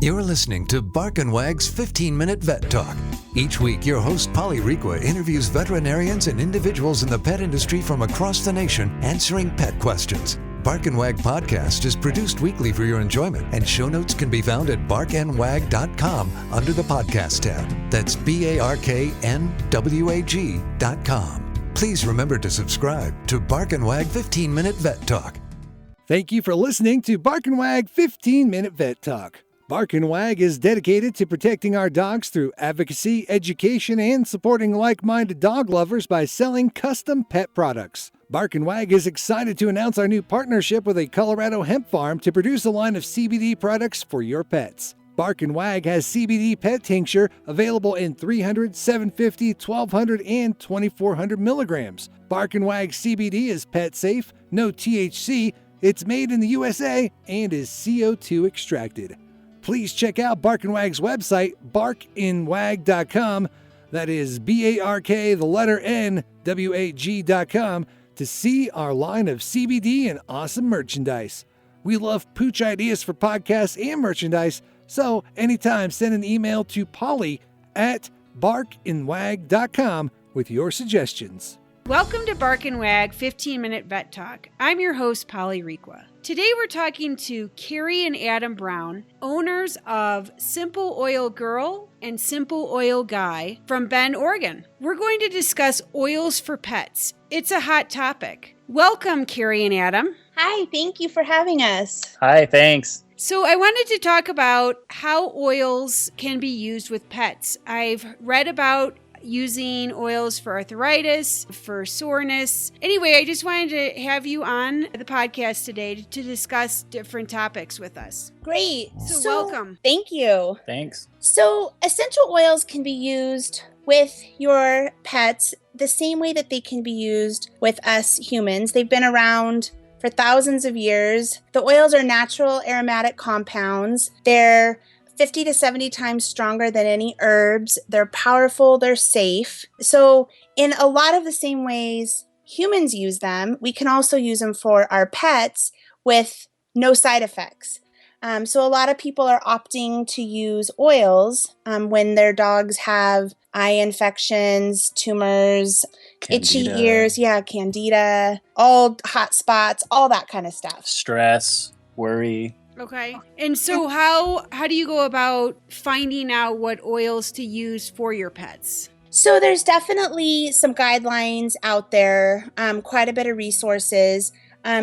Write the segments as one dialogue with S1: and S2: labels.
S1: You're listening to Bark and Wag's 15-Minute Vet Talk. Each week, your host, Polly Requa, interviews veterinarians and individuals in the pet industry from across the nation answering pet questions. Bark and Wag podcast is produced weekly for your enjoyment, and show notes can be found at barkandwag.com under the podcast tab. That's BARKNWAG.com. Please remember to subscribe to Bark and Wag 15-Minute Vet Talk.
S2: Thank you for listening to Bark and Wag 15-Minute Vet Talk. Bark and Wag is dedicated to protecting our dogs through advocacy, education, and supporting like-minded dog lovers by selling custom pet products. Bark and Wag is excited to announce our new partnership with a Colorado hemp farm to produce a line of CBD products for your pets. Bark and Wag has CBD pet tincture available in 300, 750, 1200, and 2400 milligrams. Bark and Wag CBD is pet safe, no THC, it's made in the USA, and is CO2 extracted. Please check out Bark and Wag's website, barkandwag.com. That is BARK, to see our line of CBD and awesome merchandise. We love pooch ideas for podcasts and merchandise, so anytime send an email to Polly at barkandwag.com with your suggestions.
S3: Welcome to Bark and Wag 15-Minute Vet Talk. I'm your host, Polly Requa. Today we're talking to Carey and Adam Brown, owners of Simple Oil Girl and Simple Oil Guy from Bend, Oregon. We're going to discuss oils for pets. It's a hot topic. Welcome, Carey and Adam.
S4: Hi, thank you for having us.
S5: Hi, thanks.
S3: So I wanted to talk about how oils can be used with pets. I've read about using oils for arthritis, for soreness. Anyway, I just wanted to have you on the podcast today to discuss different topics with us.
S4: Great.
S3: So welcome.
S4: Thank you.
S5: Thanks.
S4: So essential oils can be used with your pets the same way that they can be used with us humans. They've been around for thousands of years. The oils are natural aromatic compounds. They're 50 to 70 times stronger than any herbs. They're powerful, they're safe. So in a lot of the same ways humans use them, we can also use them for our pets with no side effects. So a lot of people are opting to use oils when their dogs have eye infections, tumors, itchy ears, candida, all hot spots, all that kind of stuff.
S5: Stress, worry.
S3: Okay. And so how do you go about finding out what oils to use for your pets?
S4: So there's definitely some guidelines out there, quite a bit of resources.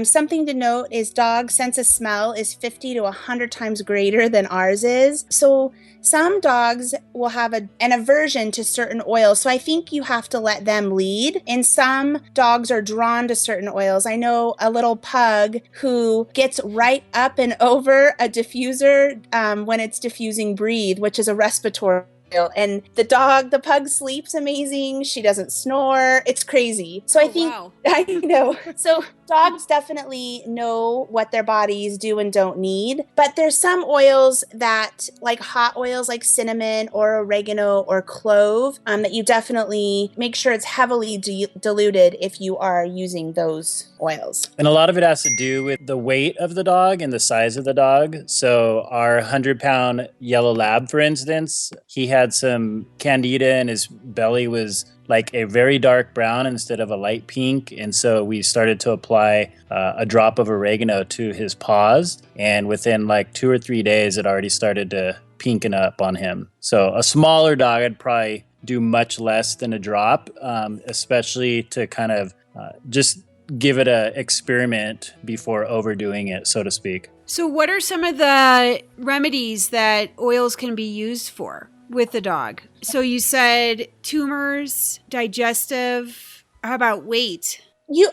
S4: Something to note is dog sense of smell is 50 to 100 times greater than ours is. So some dogs will have an aversion to certain oils. So I think you have to let them lead. And some dogs are drawn to certain oils. I know a little pug who gets right up and over a diffuser when it's diffusing breathe, which is a respiratory oil. And the pug sleeps amazing. She doesn't snore. It's crazy. So I think, wow. I know. So dogs definitely know what their bodies do and don't need. But there's some oils that, like hot oils like cinnamon or oregano or clove, that you definitely make sure it's heavily diluted if you are using those oils.
S5: And a lot of it has to do with the weight of the dog and the size of the dog. So our 100-pound yellow lab, for instance, he had some candida and his belly was like a very dark brown instead of a light pink. And so we started to apply a drop of oregano to his paws. And within like 2 or 3 days, it already started to pinken up on him. So a smaller dog, I'd probably do much less than a drop, especially to kind of just give it a experiment before overdoing it, so to speak.
S3: So what are some of the remedies that oils can be used for with the dog? So you said tumors, digestive. How about weight?
S4: You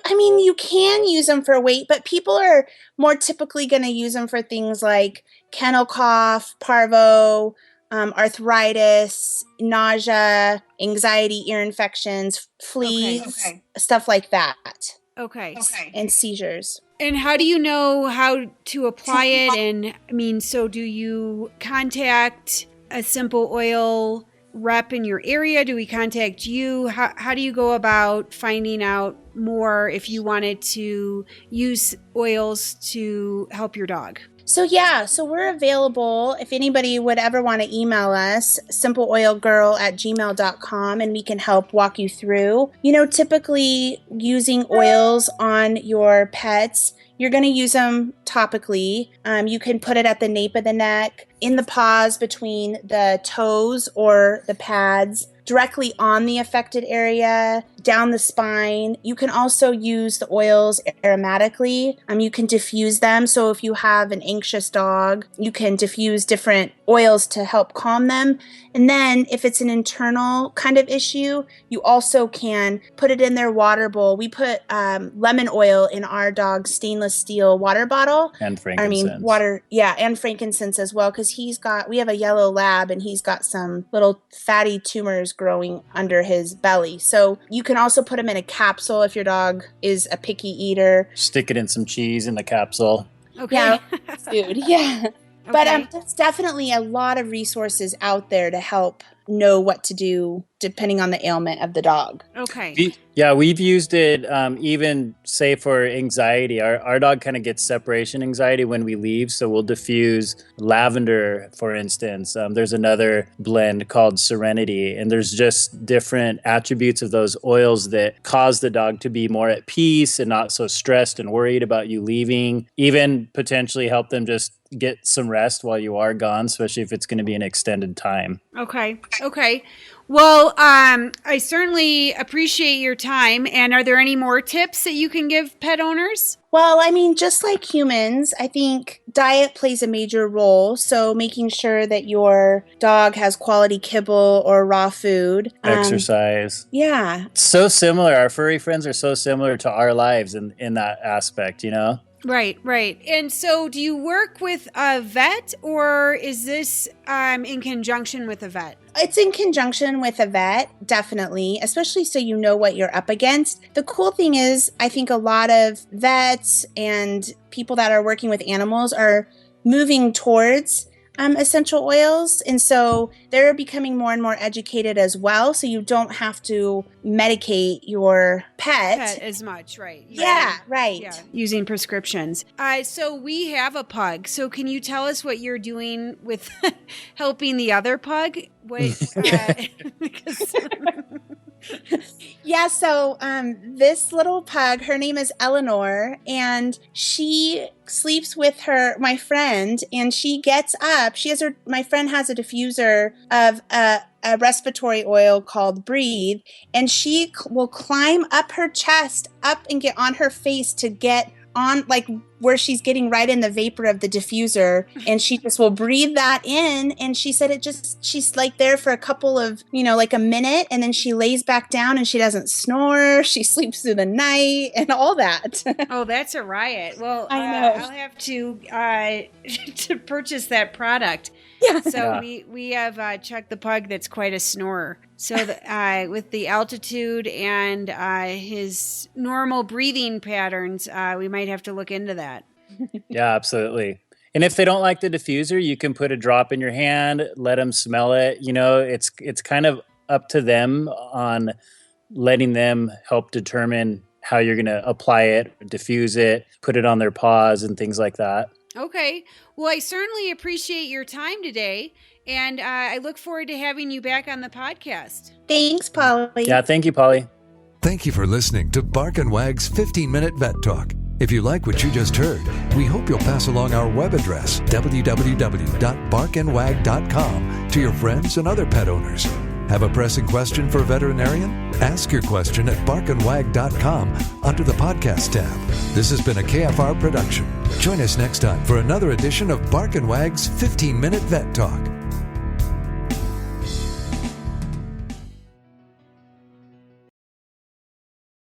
S4: can use them for weight, but people are more typically going to use them for things like kennel cough, parvo, arthritis, nausea, anxiety, ear infections, fleas, stuff like that.
S3: Okay.
S4: And seizures.
S3: And how do you know how to apply it? And so do you contact a Simple Oil rep in your area? Do we contact you? How do you go about finding out more if you wanted to use oils to help your dog?
S4: So we're available if anybody would ever want to email us, simpleoilgirl@gmail.com, and we can help walk you through. Typically using oils on your pets, you're going to use them topically. You can put it at the nape of the neck, in the paws between the toes or the pads, directly on the affected area, down the spine. You can also use the oils aromatically. You can diffuse them. So if you have an anxious dog, you can diffuse different oils to help calm them. And then if it's an internal kind of issue, you also can put it in their water bowl. We put lemon oil in our dog's stainless steel water bottle.
S5: And frankincense.
S4: And frankincense as well, because we have a yellow lab and he's got some little fatty tumors growing under his belly. So you can also put them in a capsule if your dog is a picky eater.
S5: Stick it in some cheese in the capsule.
S3: Okay.
S4: Yeah, food. Yeah.
S3: Okay.
S4: But there's definitely a lot of resources out there to help know what to do depending on the ailment of the dog.
S3: Okay.
S5: We've used it even, say, for anxiety. Our dog kind of gets separation anxiety when we leave, so we'll diffuse lavender, for instance. There's another blend called Serenity, and there's just different attributes of those oils that cause the dog to be more at peace and not so stressed and worried about you leaving, even potentially help them just get some rest while you are gone, especially if it's going to be an extended time.
S3: Okay. Well, I certainly appreciate your time. And are there any more tips that you can give pet owners?
S4: Well, just like humans, I think diet plays a major role. So making sure that your dog has quality kibble or raw food.
S5: Exercise.
S4: Yeah.
S5: So similar. Our furry friends are so similar to our lives in that aspect,
S3: Right. And so do you work with a vet, or is this in conjunction with a vet?
S4: It's in conjunction with a vet, definitely, especially so you know what you're up against. The cool thing is, I think a lot of vets and people that are working with animals are moving towards essential oils. And so they're becoming more and more educated as well. So you don't have to medicate your pet
S3: as much, right?
S4: Yeah, right.
S3: Yeah, using prescriptions. So we have a pug. So can you tell us what you're doing with helping the other pug?
S4: Yeah, so this little pug, her name is Eleanor, and she sleeps with my friend, and she gets up. My friend has a diffuser of a respiratory oil called Breathe, and she will climb up her chest, up and get on her face to get on, like where she's getting right in the vapor of the diffuser, and she just will breathe that in. And she said she's like there for a couple of, like a minute, and then she lays back down and she doesn't snore. She sleeps through the night and all that.
S3: Oh, that's a riot. Well,
S4: I know.
S3: I'll have to purchase that product.
S4: Yeah.
S3: So we have Chuck the pug that's quite a snorer. So with the altitude and his normal breathing patterns, we might have to look into that.
S5: Yeah, absolutely. And if they don't like the diffuser, you can put a drop in your hand, let them smell it. It's kind of up to them on letting them help determine how you're going to apply it, diffuse it, put it on their paws and things like that.
S3: Okay. Well, I certainly appreciate your time today, and I look forward to having you back on the podcast.
S4: Thanks, Polly.
S5: Yeah, thank you, Polly.
S1: Thank you for listening to Bark and Wag's 15-Minute Vet Talk. If you like what you just heard, we hope you'll pass along our web address, www.barkandwag.com, to your friends and other pet owners. Have a pressing question for a veterinarian? Ask your question at barkandwag.com under the podcast tab. This has been a KFR production. Join us next time for another edition of Bark and Wag's 15-Minute Vet Talk.